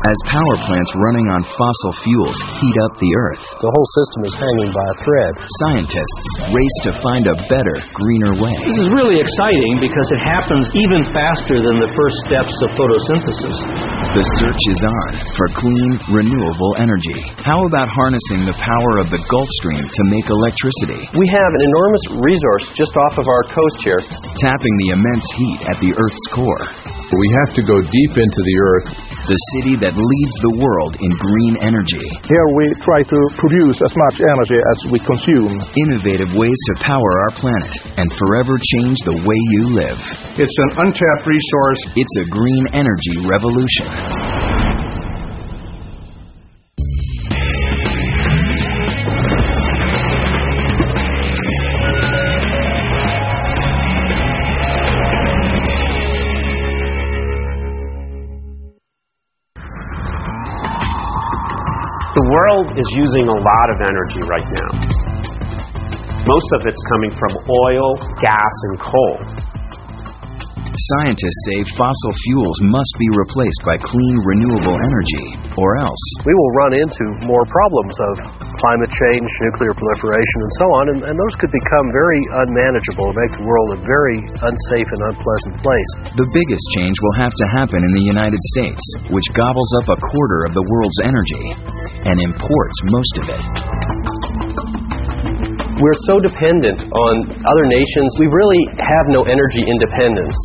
as power plants running on fossil fuels heat up the Earth. The whole system is hanging by a thread. Scientists race to find a better, greener way. This is really exciting because it happens even faster than the first steps of photosynthesis. The search is on for clean, renewable energy. How about harnessing the power of the Gulf Stream to make electricity? We have an enormous resource just off of our coast here. Tapping the immense heat at the Earth's core. We have to go deep into the Earth. The city that leads the world in green energy. Here we try to produce as much energy as we consume. Innovative ways to power our planet and forever change the way you live. It's an untapped resource. It's a green energy revolution. The world is using a lot of energy right now. Most of it's coming from oil, gas, and coal. Scientists say fossil fuels must be replaced by clean, renewable energy, or else We will run into more problems of climate change, nuclear proliferation, and so on, and those could become very unmanageable and make the world a very unsafe and unpleasant place. the biggest change will have to happen in the United States, which gobbles up a quarter of the world's energy and imports most of it. We're so dependent on other nations, we really have no energy independence.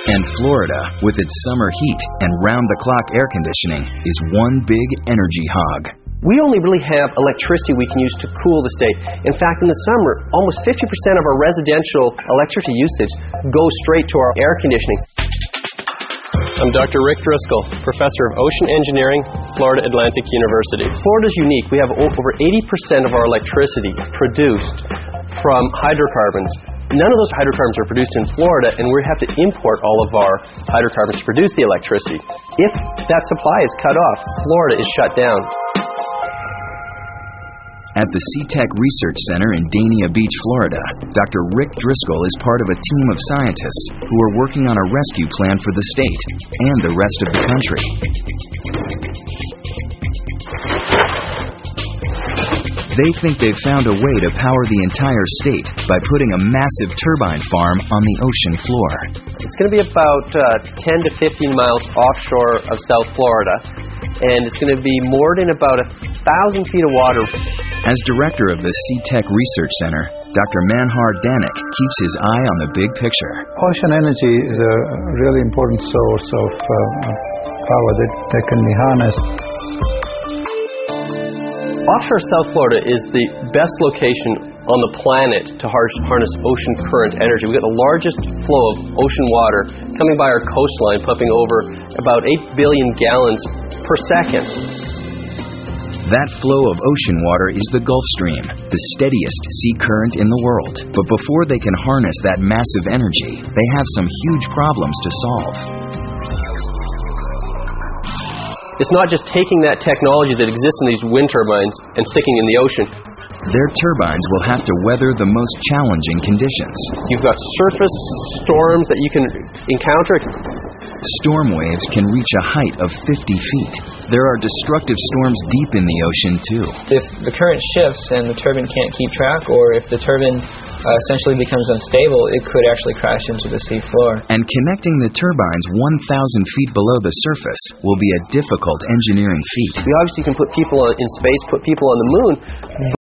And Florida, with its summer heat and round-the-clock air conditioning, is one big energy hog. We only really have electricity we can use to cool the state. In fact, in the summer, almost 50% of our residential electricity usage goes straight to our air conditioning. I'm Dr. Rick Driscoll, Professor of Ocean Engineering, Florida Atlantic University. Florida's unique. We have over 80% of our electricity produced from hydrocarbons. None of those hydrocarbons are produced in Florida, and we have to import all of our hydrocarbons to produce the electricity. If that supply is cut off, Florida is shut down. At the SeaTech Research Center in Dania Beach, Florida, Dr. Rick Driscoll is part of a team of scientists who are working on a rescue plan for the state and the rest of the country. They think they've found a way to power the entire state by putting a massive turbine farm on the ocean floor. It's going to be about 10 to 15 miles offshore of South Florida, and it's going to be moored in about 1,000 feet of water. As director of the SeaTech Research Center, Dr. Manhar Danik keeps his eye on the big picture. Ocean energy is a really important source of power that can be harnessed. Offshore South Florida is the best location on the planet to harness ocean current energy. We've got the largest flow of ocean water coming by our coastline, pumping over about 8 billion gallons per second. That flow of ocean water is the Gulf Stream, the steadiest sea current in the world. But before they can harness that massive energy, they have some huge problems to solve. It's not just taking that technology that exists in these wind turbines and sticking in the ocean. Their turbines will have to weather the most challenging conditions. You've got surface storms that you can encounter. Storm waves can reach a height of 50 feet. There are destructive storms deep in the ocean, too. If the current shifts and the turbine can't keep track, or if the turbine essentially becomes unstable, it could actually crash into the sea floor. And connecting the turbines 1,000 feet below the surface will be a difficult engineering feat. We obviously can put people in space, put people on the moon,